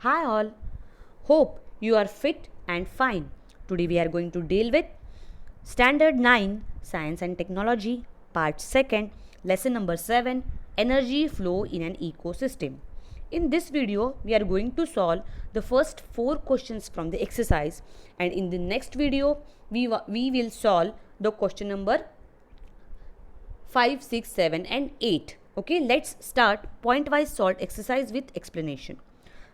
Hi all. Hope you are fit and fine. Today we are going to deal with Standard 9 Science and Technology Part 2 Lesson number 7 Energy Flow in an Ecosystem. In this video we are going to solve the first 4 questions from the exercise, and in the next video we will solve the question number 5, 6, 7 and 8. Okay, let's start point-wise solve exercise with explanation.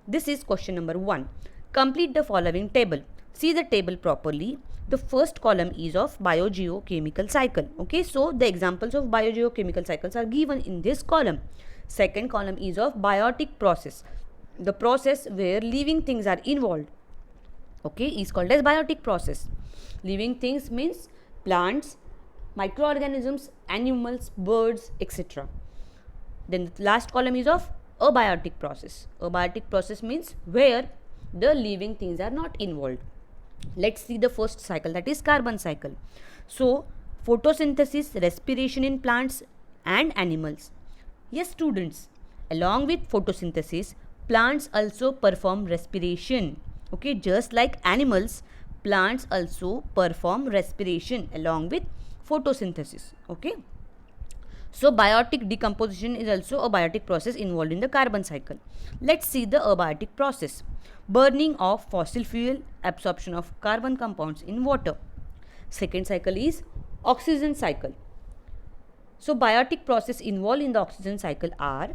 This is question number 1. Complete the following table. See the table properly. The first column is of biogeochemical cycle. Okay, so the examples of biogeochemical cycles are given in this column. Second column is of biotic process. The process where living things are involved, okay, is called as biotic process. Living things means plants, microorganisms, animals, birds, etc. Then the last column is of abiotic process. Abiotic process means where the living things are not involved. Let's see the first cycle, that is carbon cycle. So photosynthesis, respiration in plants and animals. Yes students, along with photosynthesis, plants also perform respiration. Okay, just like animals, plants also perform respiration along with photosynthesis. Okay, so biotic decomposition is also a biotic process involved in the carbon cycle. Let's see the abiotic process. Burning of fossil fuel, absorption of carbon compounds in water. Second cycle is oxygen cycle. So biotic process involved in the oxygen cycle are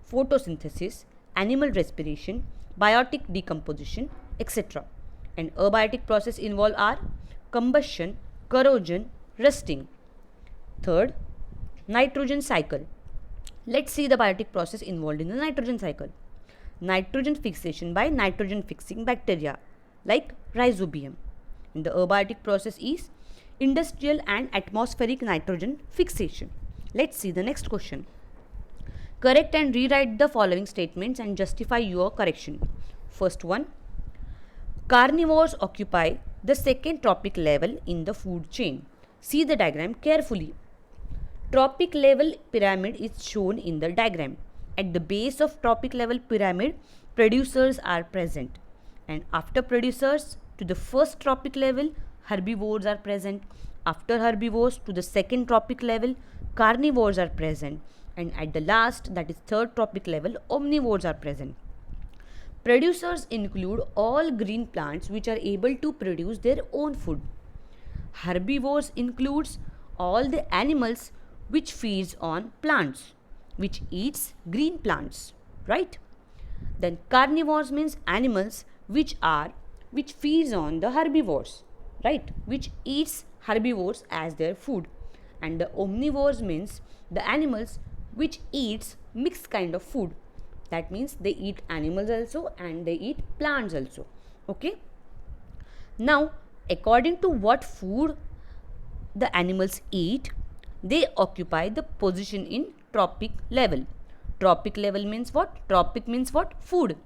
photosynthesis, animal respiration, biotic decomposition, etc. And abiotic process involved are combustion, corrosion, rusting. Third, nitrogen cycle. Let's see the biotic process involved in the nitrogen cycle. Nitrogen fixation by nitrogen fixing bacteria like rhizobium. And the abiotic process is industrial and atmospheric nitrogen fixation. Let's see the next question. Correct and rewrite the following statements and justify your correction. First one, carnivores occupy the second trophic level in the food chain. See the diagram carefully. Trophic level pyramid is shown in the diagram. At the base of trophic level pyramid, producers are present. And after producers, to the first trophic level, herbivores are present. After herbivores, to the second trophic level, carnivores are present. And at the last, that is third trophic level, omnivores are present. Producers include all green plants which are able to produce their own food. Herbivores includes all the animals which feeds on plants, which eats green plants, right? Then carnivores means animals which feeds on the herbivores, right? Which eats herbivores as their food. And the omnivores means the animals which eats mixed kind of food. That means they eat animals also and they eat plants also. Okay. Now, according to what food the animals eat, they occupy the position in trophic level. Trophic level means what? Trophic means what? Food.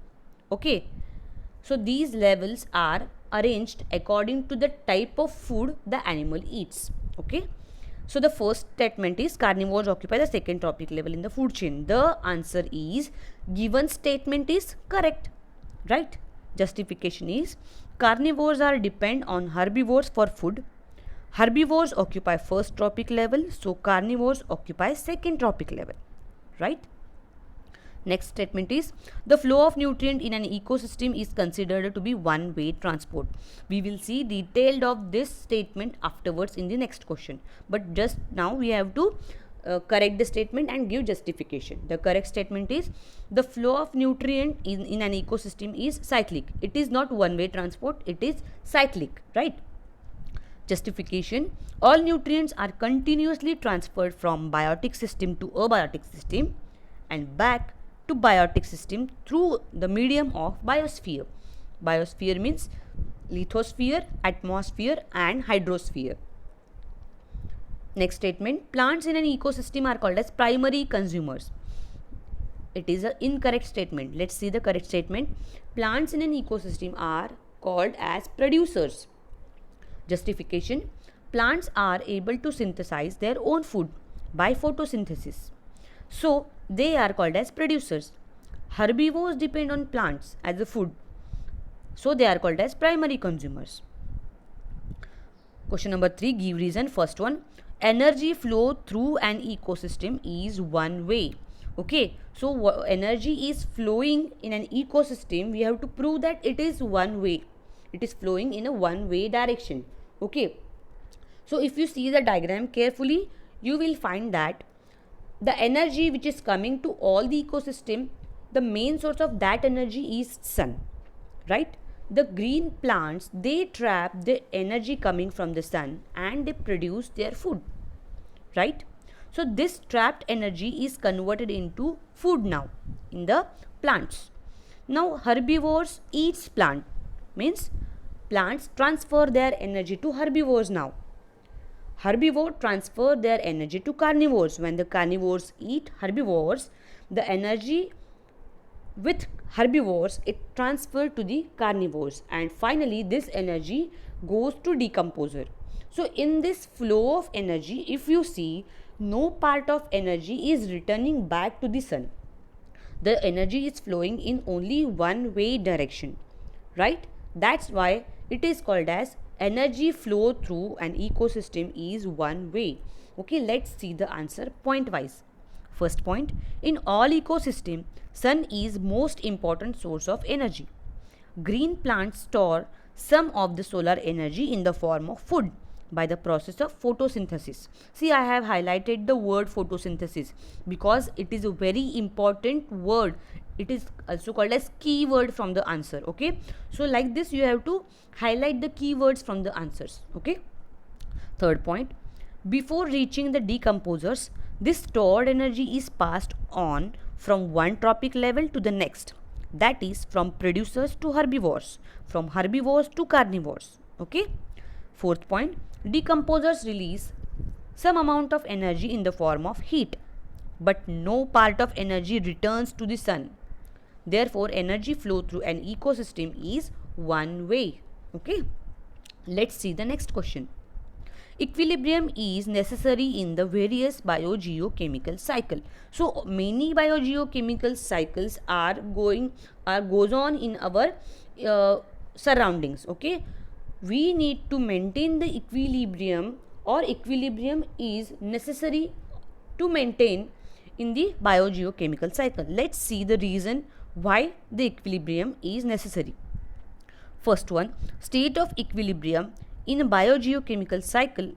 Okay. So these levels are arranged according to the type of food the animal eats. Okay. So the first statement is carnivores occupy the second trophic level in the food chain. The answer is given statement is correct. Right? Justification is carnivores are depend on herbivores for food. Herbivores occupy first trophic level, so carnivores occupy second trophic level, right? Next statement is the flow of nutrient in an ecosystem is considered to be one-way transport. We will see detailed of this statement afterwards in the next question. But just now we have to correct the statement and give justification. The correct statement is the flow of nutrient in an ecosystem is cyclic. It is not one-way transport, it is cyclic, right? Justification, all nutrients are continuously transferred from biotic system to abiotic system and back to biotic system through the medium of biosphere. Biosphere means lithosphere, atmosphere and hydrosphere. Next statement, plants in an ecosystem are called as primary consumers. It is an incorrect statement. Let's see the correct statement. Plants in an ecosystem are called as producers. Justification, plants are able to synthesize their own food by photosynthesis. So, they are called as producers. Herbivores depend on plants as a food, so they are called as primary consumers. Question number 3, give reason. First one, energy flow through an ecosystem is one way. Okay, so energy is flowing in an ecosystem. We have to prove that it is one way. It is flowing in a one way direction. Okay, so if you see the diagram carefully, you will find that the energy which is coming to all the ecosystem, the main source of that energy is sun, right? The green plants, they trap the energy coming from the sun and they produce their food, right? So this trapped energy is converted into food now in the plants. Now herbivores eats plant, means plants transfer their energy to herbivores now. Herbivores transfer their energy to carnivores. When the carnivores eat herbivores, the energy with herbivores, it transferred to the carnivores, and finally this energy goes to decomposer. So in this flow of energy, if you see, no part of energy is returning back to the sun. The energy is flowing in only one way direction, right? That's why it is called as energy flow through an ecosystem is one way. Okay, let's see the answer point wise. First point, in all ecosystem, sun is most important source of energy. Green plants store some of the solar energy in the form of food by the process of photosynthesis. See, I have highlighted the word photosynthesis because it is a very important word. It is also called as keyword from the answer. Okay, so like this you have to highlight the keywords from the answers. Okay. Third point, before reaching the decomposers, this stored energy is passed on from one trophic level to the next. That is from producers to herbivores, from herbivores to carnivores. Okay. Fourth point, decomposers release some amount of energy in the form of heat, but no part of energy returns to the sun. Therefore, energy flow through an ecosystem is one way. Okay. Let's see the next question. Equilibrium is necessary in the various biogeochemical cycle. So many biogeochemical cycles goes on in our surroundings. Okay, we need to maintain the equilibrium, or equilibrium is necessary to maintain in the biogeochemical cycle. Let's see the reason why the equilibrium is necessary. First one, state of equilibrium in a biogeochemical cycle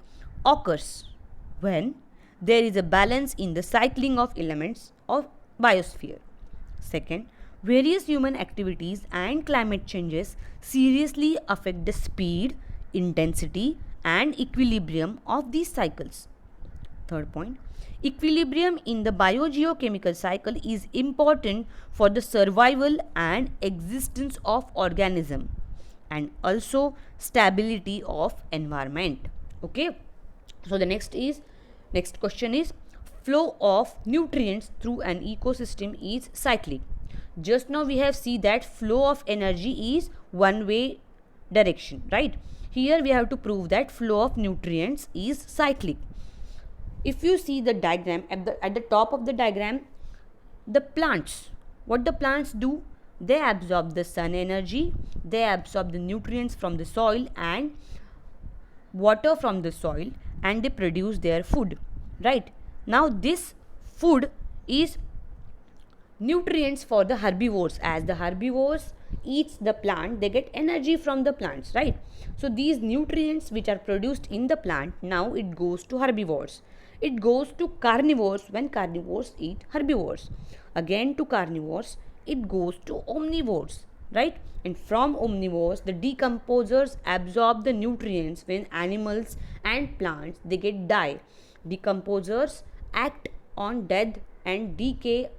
occurs when there is a balance in the cycling of elements of biosphere. Second, various human activities and climate changes seriously affect the speed, intensity and equilibrium of these cycles. Third point, equilibrium in the biogeochemical cycle is important for the survival and existence of organism and also stability of environment. Okay, so the next question is, flow of nutrients through an ecosystem is cyclic. Just now we have seen that flow of energy is one way direction, right? Here we have to prove that flow of nutrients is cyclic. If you see the diagram, at the top of the diagram, the plants, what the plants do, they absorb the sun energy, they absorb the nutrients from the soil and water from the soil, and they produce their food, right? Now this food is nutrients for the herbivores. As the herbivores eats the plant, they get energy from the plants, right? So these nutrients which are produced in the plant, now it goes to herbivores. It goes to carnivores when carnivores eat herbivores. Again to carnivores, it goes to omnivores, right? And from omnivores, the decomposers absorb the nutrients when animals and plants, they get die. Decomposers act on death and decay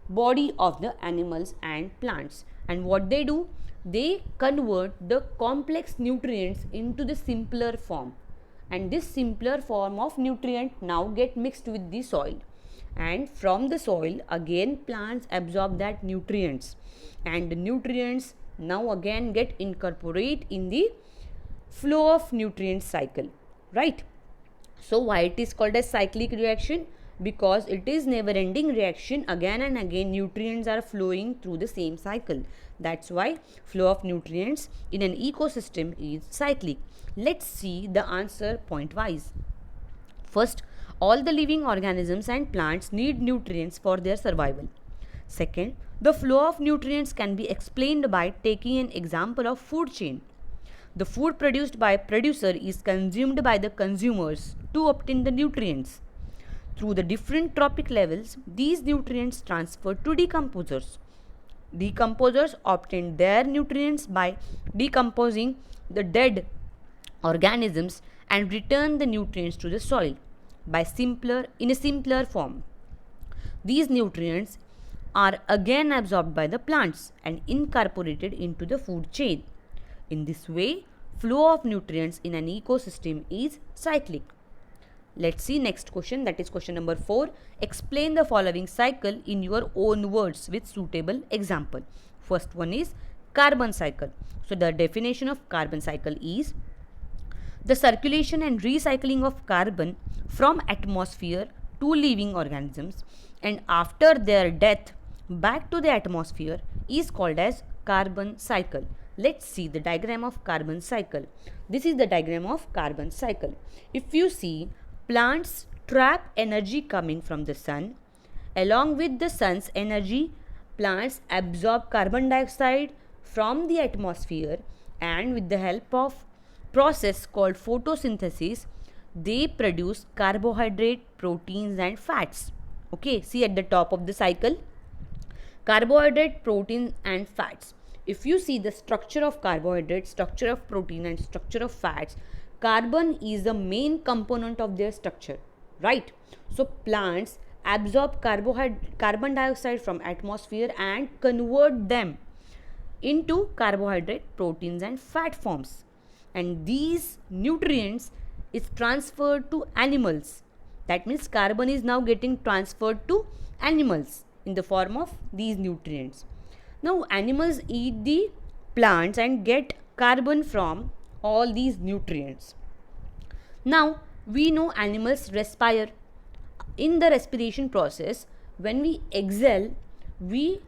body of the animals and plants, and what they do, they convert the complex nutrients into the simpler form, and this simpler form of nutrient now get mixed with the soil, and from the soil again plants absorb that nutrients, and the nutrients now again get incorporate in the flow of nutrient cycle, right? So why it is called a cyclic reaction? Because it is never ending reaction, again and again nutrients are flowing through the same cycle. That's why flow of nutrients in an ecosystem is cyclic. Let's see the answer pointwise. First, all the living organisms and plants need nutrients for their survival. Second, the flow of nutrients can be explained by taking an example of food chain. The food produced by producer is consumed by the consumers to obtain the nutrients. Through the different trophic levels, these nutrients transfer to decomposers. Decomposers obtain their nutrients by decomposing the dead organisms and return the nutrients to the soil in a simpler form. These nutrients are again absorbed by the plants and incorporated into the food chain. In this way, flow of nutrients in an ecosystem is cyclic. Let's see next question, that is question number 4. Explain the following cycle in your own words with suitable example. First one is carbon cycle. So the definition of carbon cycle is the circulation and recycling of carbon from atmosphere to living organisms and after their death back to the atmosphere is called as carbon cycle. Let's see the diagram of carbon cycle. This is the diagram of carbon cycle. If you see, plants trap energy coming from the sun. Along with the sun's energy, plants absorb carbon dioxide from the atmosphere and with the help of process called photosynthesis, they produce carbohydrate, proteins and fats. Okay, see at the top of the cycle, carbohydrate, protein and fats. If you see the structure of carbohydrate, structure of protein and structure of fats, carbon is the main component of their structure, right? So plants absorb carbon dioxide from atmosphere and convert them into carbohydrate, proteins and fat forms. And these nutrients is transferred to animals. That means carbon is now getting transferred to animals in the form of these nutrients. Now animals eat the plants and get carbon from all these nutrients. Now we know animals respire. In the respiration process, when we exhale, we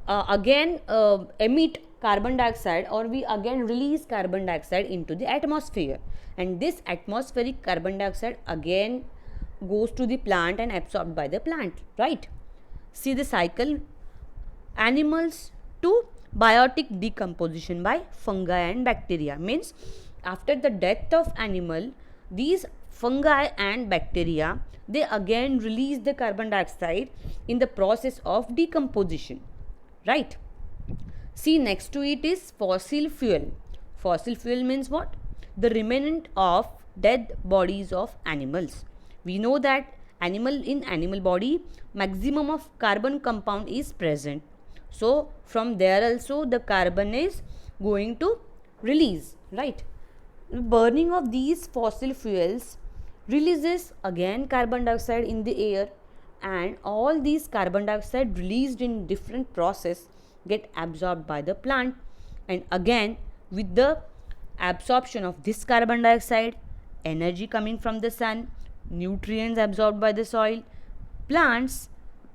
again emit carbon dioxide or we again release carbon dioxide into the atmosphere, and this atmospheric carbon dioxide again goes to the plant and absorbed by the plant, right? See the cycle. Animals to biotic decomposition by fungi and bacteria, means after the death of animal, these fungi and bacteria, they again release the carbon dioxide in the process of decomposition, right? See next to it is fossil fuel. Fossil fuel means what? The remnant of dead bodies of animals. We know that in animal body maximum of carbon compound is present. So from there also the carbon is going to release, right? Burning of these fossil fuels releases again carbon dioxide in the air, and all these carbon dioxide released in different process get absorbed by the plant, and again with the absorption of this carbon dioxide, energy coming from the sun, nutrients absorbed by the soil, plants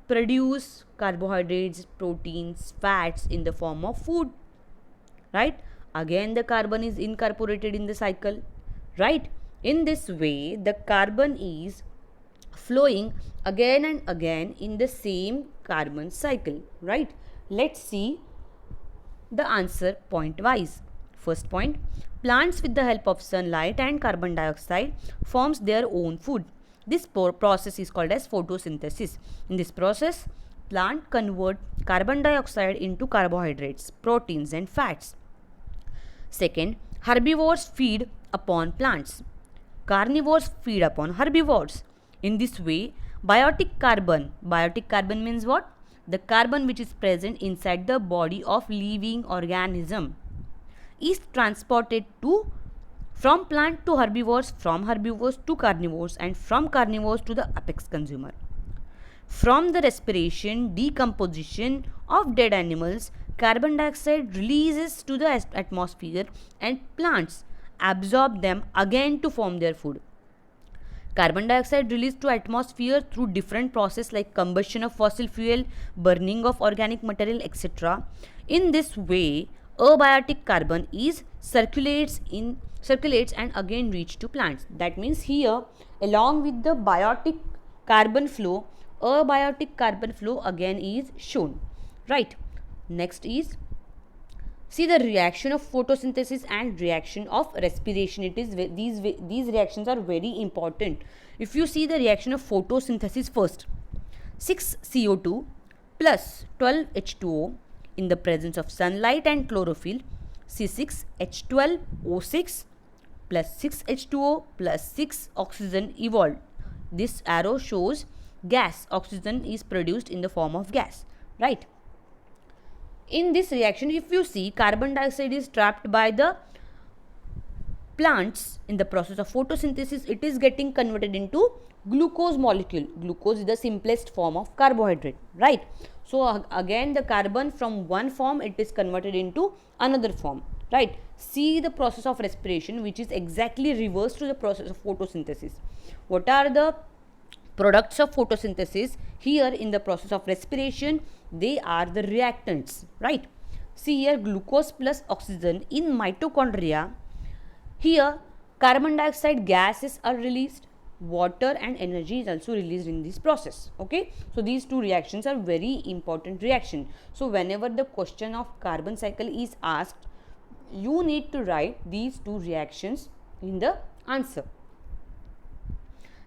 produce carbohydrates, proteins, fats in the form of food, right? Again the carbon is incorporated in the cycle, right? In this way the carbon is flowing again and again in the same carbon cycle, right? Let's see the answer point wise. First point, plants with the help of sunlight and carbon dioxide forms their own food. This process is called as photosynthesis. In this process, plant convert carbon dioxide into carbohydrates, proteins and fats. Second, herbivores feed upon plants. Carnivores feed upon herbivores. In this way, biotic carbon means what? The carbon which is present inside the body of living organism is transported from plant to herbivores, from herbivores to carnivores, and from carnivores to the apex consumer. From the respiration, decomposition of dead animals, carbon dioxide releases to the atmosphere and plants absorb them again to form their food. Carbon dioxide released to atmosphere through different process like combustion of fossil fuel, burning of organic material, etc. In this way, abiotic carbon is circulates and again reach to plants. That means here, along with the biotic carbon flow, abiotic carbon flow again is shown. Right. Next is, see the reaction of photosynthesis and reaction of respiration. It is these reactions are very important. If you see the reaction of photosynthesis first, 6 CO2 plus 12 H2O in the presence of sunlight and chlorophyll, C6H12O6 plus 6 H2O plus 6 oxygen evolved. This arrow shows gas. Oxygen is produced in the form of gas, right? In this reaction, if you see, carbon dioxide is trapped by the plants in the process of photosynthesis. It is getting converted into glucose molecule. Glucose is the simplest form of carbohydrate, right? So again, the carbon from one form, it is converted into another form, right? See the process of respiration, which is exactly reverse to the process of photosynthesis. What are the products of photosynthesis? Here in the process of respiration, they are the reactants, right? See here, glucose plus oxygen in mitochondria. Here carbon dioxide gases are released, water and energy is also released in this process. Okay, so these two reactions are very important reaction. So whenever the question of carbon cycle is asked, you need to write these two reactions in the answer.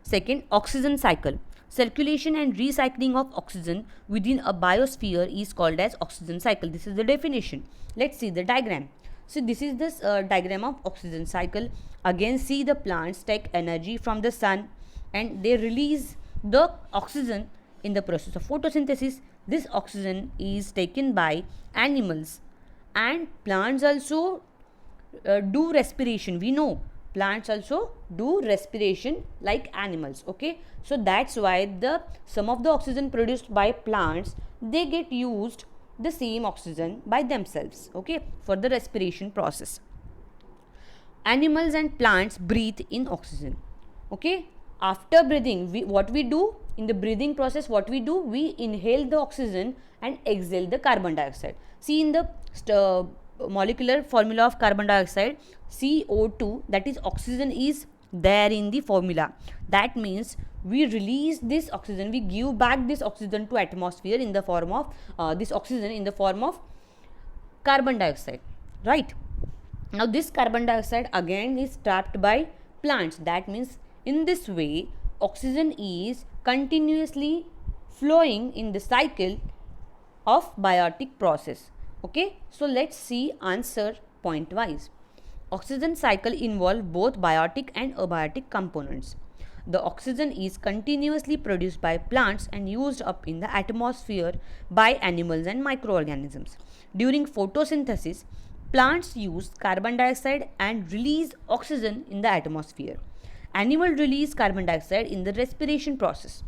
Second, oxygen cycle. Circulation and recycling of oxygen within a biosphere is called as oxygen cycle. This is the definition. Let's see the diagram. So this is this diagram of oxygen cycle. Again, see the plants take energy from the sun and they release the oxygen in the process of photosynthesis. This oxygen is taken by animals, and plants also do respiration. We know plants also do respiration like animals. Okay, so that's why some of the oxygen produced by plants, they get used the same oxygen by themselves, okay, for the respiration process. Animals and plants breathe in oxygen. Okay, after breathing, what we do in the breathing process, what we do, we inhale the oxygen and exhale the carbon dioxide. See in the molecular formula of carbon dioxide, CO2, that is oxygen is there in the formula. That means we release this oxygen, we give back this oxygen to atmosphere in the form of this oxygen in the form of carbon dioxide, right? Now this carbon dioxide again is trapped by plants. That means in this way oxygen is continuously flowing in the cycle of biotic process. Okay, so let's see answer point wise. Oxygen cycle involve both biotic and abiotic components. The oxygen is continuously produced by plants and used up in the atmosphere by animals and microorganisms. During photosynthesis, plants use carbon dioxide and release oxygen in the atmosphere. Animals release carbon dioxide in the respiration process.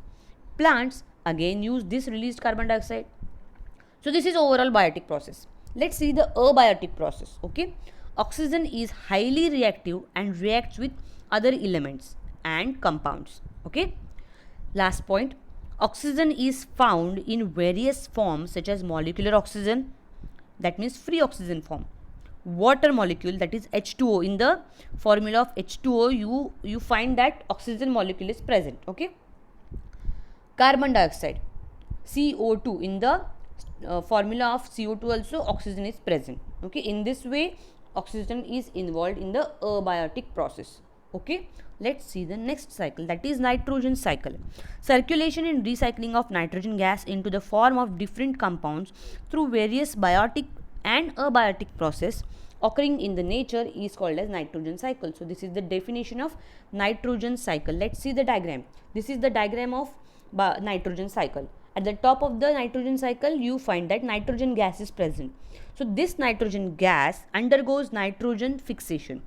Plants again use this released carbon dioxide. So this is overall biotic process. Let's see the abiotic process. Okay, oxygen is highly reactive and reacts with other elements and compounds. Okay, last point, oxygen is found in various forms such as molecular oxygen, that means free oxygen form, water molecule, that is H2O. In the formula of H2O, you find that oxygen molecule is present. Okay, carbon dioxide, CO2. In the formula of CO2 also oxygen is present. Okay, in this way oxygen is involved in the abiotic process. Okay, let's see the next cycle, that is nitrogen cycle. Circulation and recycling of nitrogen gas into the form of different compounds through various biotic and abiotic process occurring in the nature is called as nitrogen cycle. So this is the definition of nitrogen cycle. Let's see the diagram. This is the diagram of nitrogen cycle. At the top of the nitrogen cycle, you find that nitrogen gas is present. So this nitrogen gas undergoes nitrogen fixation.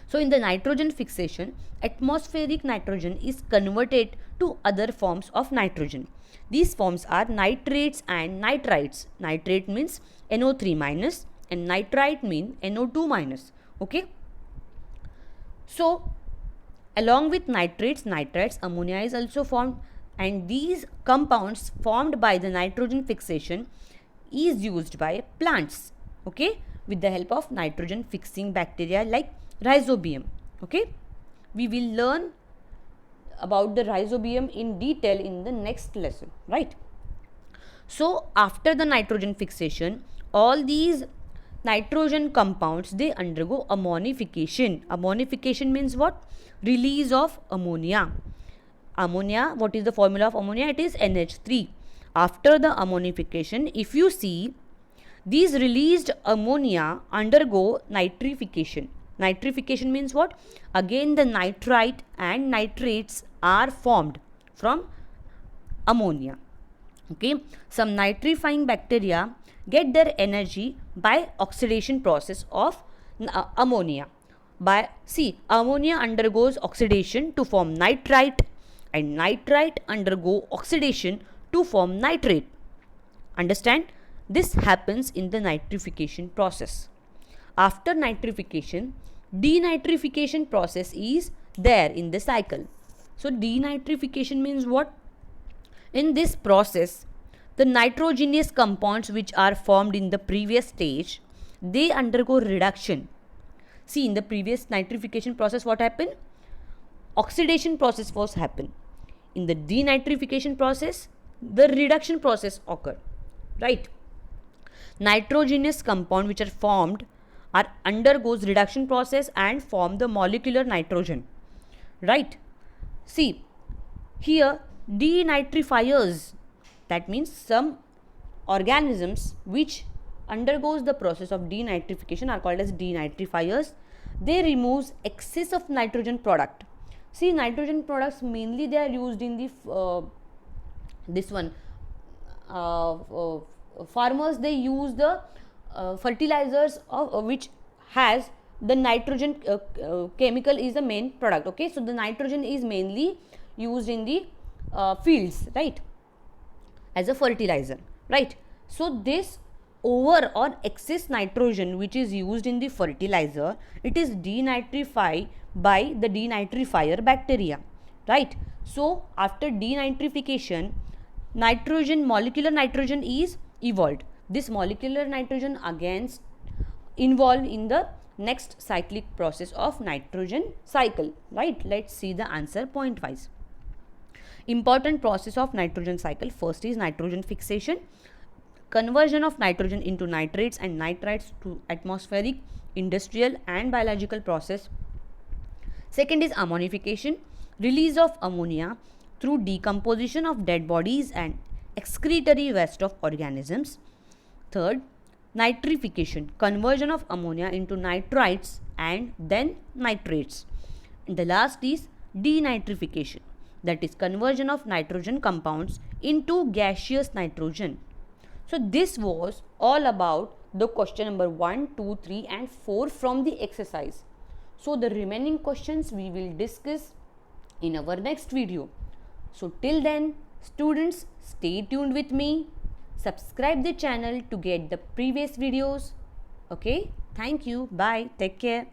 So in the nitrogen fixation, atmospheric nitrogen is converted to other forms of nitrogen. These forms are nitrates and nitrites. Nitrate means NO3 minus and nitrite means NO2 minus. Okay. So Along with nitrites, ammonia is also formed, and these compounds formed by the nitrogen fixation is used by plants, okay, with the help of nitrogen fixing bacteria like rhizobium. Okay, we will learn about the rhizobium in detail in the next lesson, right? So after the nitrogen fixation, all these nitrogen compounds, they undergo ammonification. Ammonification means what? Release of ammonia. Ammonia, what is the formula of ammonia? It is NH3. After the ammonification, if you see, these released ammonia undergo nitrification. Nitrification means what? Again the nitrite and nitrates are formed from ammonia. Okay, some nitrifying bacteria get their energy by oxidation process of ammonia. Ammonia undergoes oxidation to form nitrite, and nitrite undergo oxidation to form nitrate. Understand? This happens in the nitrification process. After nitrification, denitrification process is there in the cycle. So denitrification means what? In this process, the nitrogenous compounds which are formed in the previous stage, they undergo reduction. See, in the previous nitrification process, what happened? Oxidation process was happen. In the denitrification process, the reduction process occur, right? Nitrogenous compound which are formed are undergoes reduction process and form the molecular nitrogen, right? See, here denitrifiers, that means some organisms which undergoes the process of denitrification are called as denitrifiers. They remove excess of nitrogen product. See, nitrogen products mainly they are used in the farmers, they use the fertilizers of which has the nitrogen chemical is the main product. Okay, so the nitrogen is mainly used in the fields, right, as a fertilizer, right? So this over or excess nitrogen which is used in the fertilizer, it is denitrified by the denitrifier bacteria, right? So after denitrification, nitrogen, molecular nitrogen is evolved. This molecular nitrogen again involved in the next cyclic process of nitrogen cycle, right? Let's see the answer point wise. Important process of nitrogen cycle. First is nitrogen fixation, conversion of nitrogen into nitrates and nitrites to atmospheric, industrial and biological process. Second is ammonification, release of ammonia through decomposition of dead bodies and excretory waste of organisms. Third, nitrification, conversion of ammonia into nitrites and then nitrates. And the last is denitrification, that is conversion of nitrogen compounds into gaseous nitrogen. So this was all about the question number 1, 2, 3 and 4 from the exercise. So the remaining questions we will discuss in our next video. So till then, students, stay tuned with me. Subscribe the channel to get the previous videos. Okay, thank you. Bye. Take care.